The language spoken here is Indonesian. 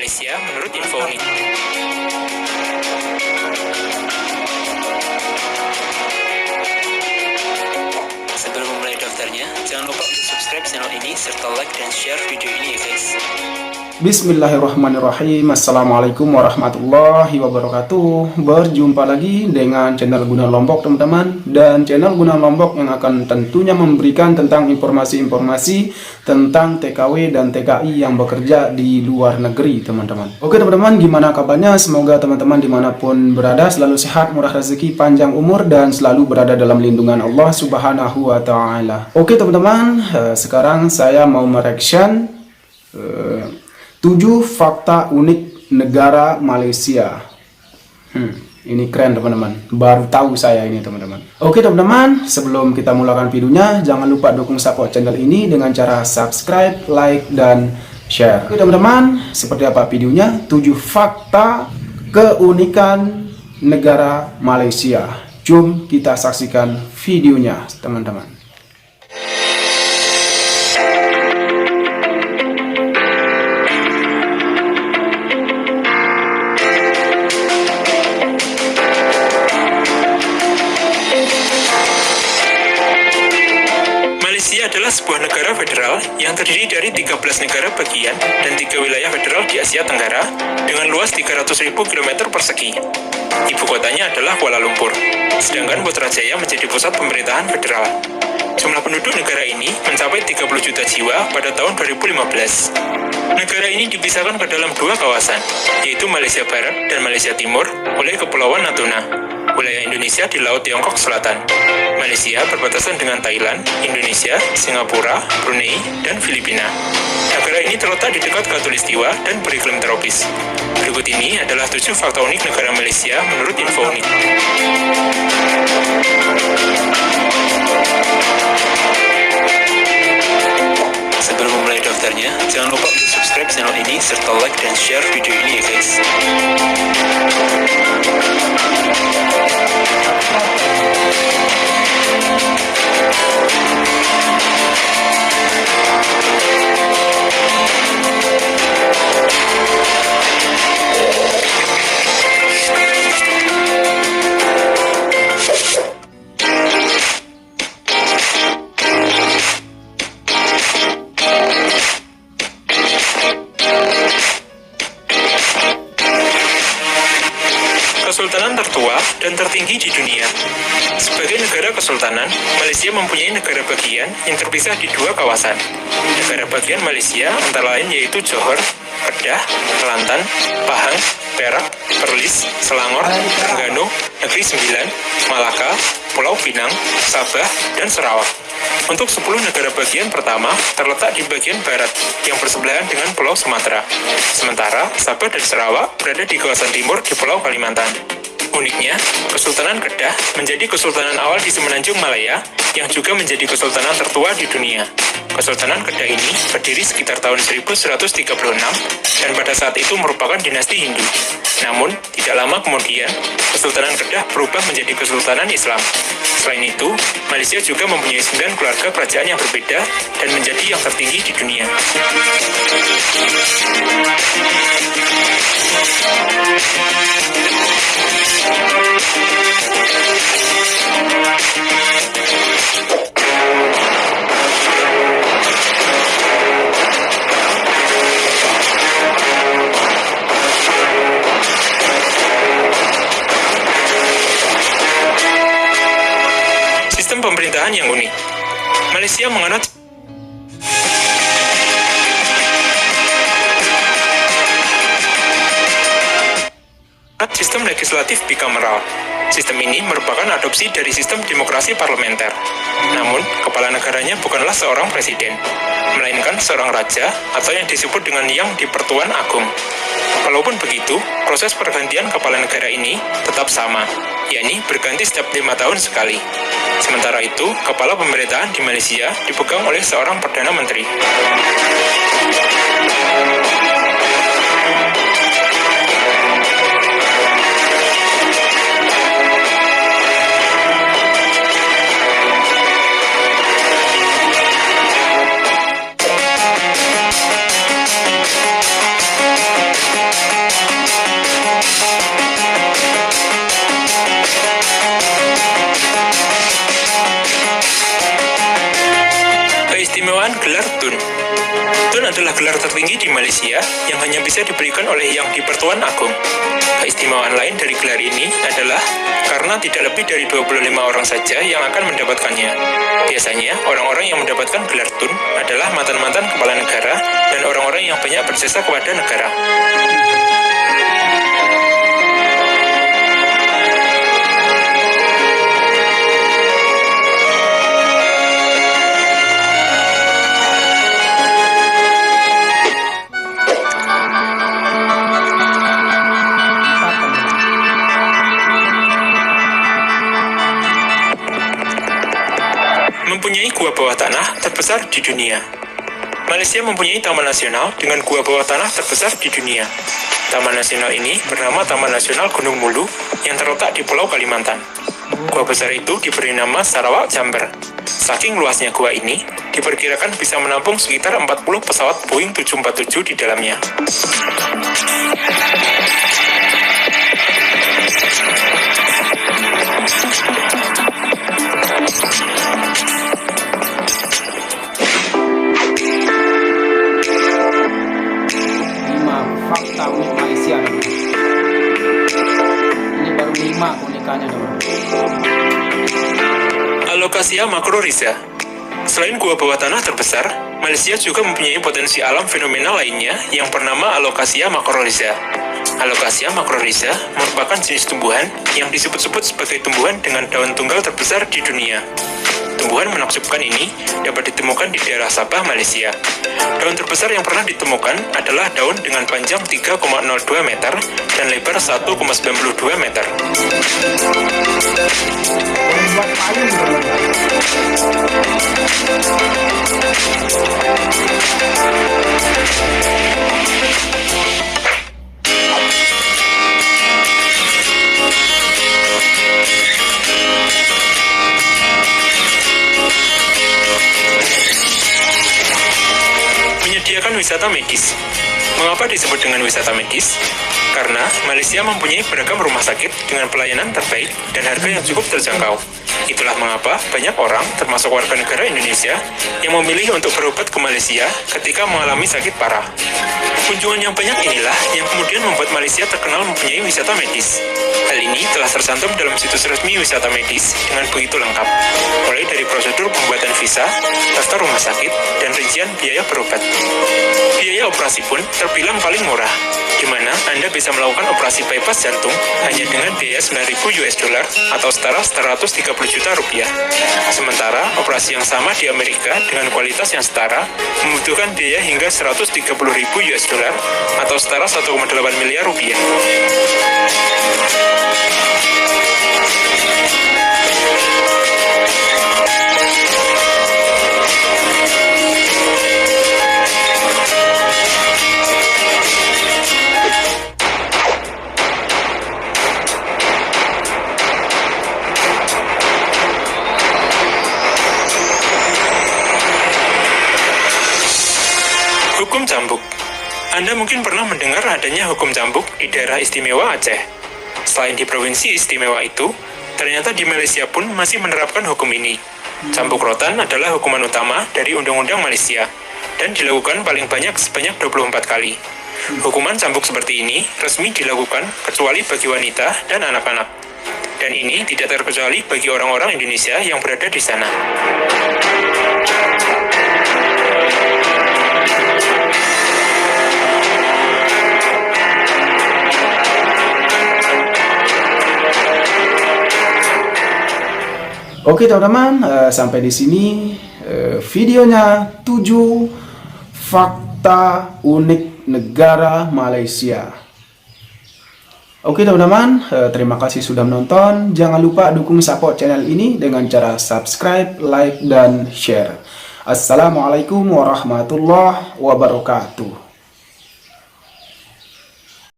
Malaysia menurut info unik. Sebelum memulai daftarnya, jangan lupa untuk subscribe channel ini serta like dan share video ini ya guys. Bismillahirrahmanirrahim. Assalamualaikum warahmatullahi wabarakatuh. Berjumpa lagi dengan channel Guna Lombok teman-teman. Dan channel Guna Lombok yang akan tentunya memberikan tentang informasi-informasi tentang TKW dan TKI yang bekerja di luar negeri teman-teman. Oke teman-teman, gimana kabarnya? Semoga teman-teman dimanapun berada selalu sehat, murah rezeki, panjang umur, dan selalu berada dalam lindungan Allah Subhanahu wa Ta'ala. Oke teman-teman, sekarang saya mau mereaction 7 fakta unik negara Malaysia. Ini keren teman-teman. Baru tahu saya ini teman-teman. Oke teman-teman, sebelum kita mulakan videonya, jangan lupa dukung support channel ini dengan cara subscribe, like, dan share. Oke teman-teman, seperti apa videonya? 7 fakta keunikan negara Malaysia. Jom kita saksikan videonya teman-teman. Malaysia adalah sebuah negara federal yang terdiri dari 13 negara bagian dan 3 wilayah federal di Asia Tenggara dengan luas 300.000 km persegi. Ibu kotanya adalah Kuala Lumpur, sedangkan Putrajaya menjadi pusat pemerintahan federal. Jumlah penduduk negara ini mencapai 30 juta jiwa pada tahun 2015. Negara ini dipisahkan ke dalam 2 kawasan, yaitu Malaysia Barat dan Malaysia Timur oleh Kepulauan Natuna. Wilayah Indonesia di Laut Tiongkok Selatan. Malaysia berbatasan dengan Thailand, Indonesia, Singapura, Brunei, dan Filipina. Negara ini terletak di dekat Khatulistiwa dan beriklim tropis. Berikut ini adalah 7 fakta unik negara Malaysia menurut info unik. Sebelum memulai daftarnya, jangan lupa untuk subscribe channel ini serta like dan share video ini ya guys. Kesultanan tertua dan tertinggi di dunia. Sebagai negara kesultanan, Malaysia mempunyai negara bagian yang terpisah di 2 kawasan. Negara bagian Malaysia antara lain yaitu Johor, Kedah, Kelantan, Pahang, Perak, Perlis, Selangor, Terengganu, Negeri Sembilan, Malaka, Pulau Pinang, Sabah, dan Sarawak. Untuk 10 negara bagian pertama terletak di bagian barat yang bersebelahan dengan Pulau Sumatera. Sementara Sabah dan Sarawak berada di kawasan timur di Pulau Kalimantan. Uniknya, Kesultanan Kedah menjadi kesultanan awal di Semenanjung Malaya yang juga menjadi kesultanan tertua di dunia. Kesultanan Kedah ini berdiri sekitar tahun 1136 dan pada saat itu merupakan dinasti Hindu. Namun, tidak lama kemudian, Kesultanan Kedah berubah menjadi Kesultanan Islam. Selain itu, Malaysia juga mempunyai 9 keluarga kerajaan yang berbeda dan menjadi yang tertinggi di dunia. Sistem pemerintahan yang unik. Malaysia menganut sistem legislatif bikameral. Sistem ini merupakan adopsi dari sistem demokrasi parlementer. Namun, kepala negaranya bukanlah seorang presiden, melainkan seorang raja atau yang disebut dengan Yang di-Pertuan Agung. Walaupun begitu, proses pergantian kepala negara ini tetap sama, yakni berganti setiap 5 tahun sekali. Sementara itu, kepala pemerintahan di Malaysia dipegang oleh seorang Perdana Menteri. gelar tertinggi di Malaysia yang hanya bisa diberikan oleh Yang di-Pertuan Agong. Keistimewaan lain dari gelar ini adalah karena tidak lebih dari 25 orang saja yang akan mendapatkannya. Biasanya, orang-orang yang mendapatkan gelar Tun adalah mantan-mantan kepala negara dan orang-orang yang banyak berjasa kepada negara. Mempunyai gua bawah tanah terbesar di dunia. Malaysia mempunyai taman nasional dengan gua bawah tanah terbesar di dunia. Taman nasional ini bernama Taman Nasional Gunung Mulu yang terletak di Pulau Kalimantan. Gua besar itu diberi nama Sarawak Chamber. Saking luasnya gua ini, diperkirakan bisa menampung sekitar 40 pesawat Boeing 747 di dalamnya. Fakta unik Malaysia, teman. Ini baru 5 unikannya, teman. Alocasia macrorhiza. Selain gua bawah tanah terbesar, Malaysia juga mempunyai potensi alam fenomenal lainnya yang bernama Alocasia macrorhiza. Alocasia macrorhiza merupakan jenis tumbuhan yang disebut-sebut sebagai tumbuhan dengan daun tunggal terbesar di dunia. Tumbuhan menakjubkan ini dapat ditemukan di daerah Sabah, Malaysia. Daun terbesar yang pernah ditemukan adalah daun dengan panjang 3,02 meter dan lebar 1,92 meter. Buat payung, teman. Menyediakan wisata medis. Mengapa disebut dengan wisata medis? Karena Malaysia mempunyai beragam rumah sakit dengan pelayanan terbaik dan harga yang cukup terjangkau. Itulah mengapa banyak orang, termasuk warga negara Indonesia, yang memilih untuk berobat ke Malaysia ketika mengalami sakit parah. Kunjungan yang banyak inilah yang kemudian membuat Malaysia terkenal mempunyai wisata medis. Hal ini telah tercantum dalam situs resmi wisata medis dengan begitu lengkap, mulai dari prosedur pembuatan visa, daftar rumah sakit, dan rincian biaya berobat. Biaya operasi pun terbilang paling murah, di mana Anda bisa melakukan operasi bypass jantung hanya dengan biaya 9.000 US dollar atau setara 130 juta rupiah. Sementara operasi yang sama di Amerika dengan kualitas yang setara membutuhkan biaya hingga 130.000 US dollar atau setara 1,8 miliar rupiah. Hukum cambuk. Anda mungkin pernah mendengar adanya hukum cambuk di daerah istimewa Aceh. Selain di provinsi istimewa itu, ternyata di Malaysia pun masih menerapkan hukum ini. Cambuk rotan adalah hukuman utama dari Undang-Undang Malaysia dan dilakukan paling banyak sebanyak 24 kali. Hukuman cambuk seperti ini resmi dilakukan kecuali bagi wanita dan anak-anak. Dan ini tidak terkecuali bagi orang-orang Indonesia yang berada di sana. Oke teman-teman, sampai di sini videonya 7 fakta unik negara Malaysia. Oke teman-teman, terima kasih sudah menonton. Jangan lupa dukung support channel ini dengan cara subscribe, like, dan share. Assalamualaikum warahmatullahi wabarakatuh.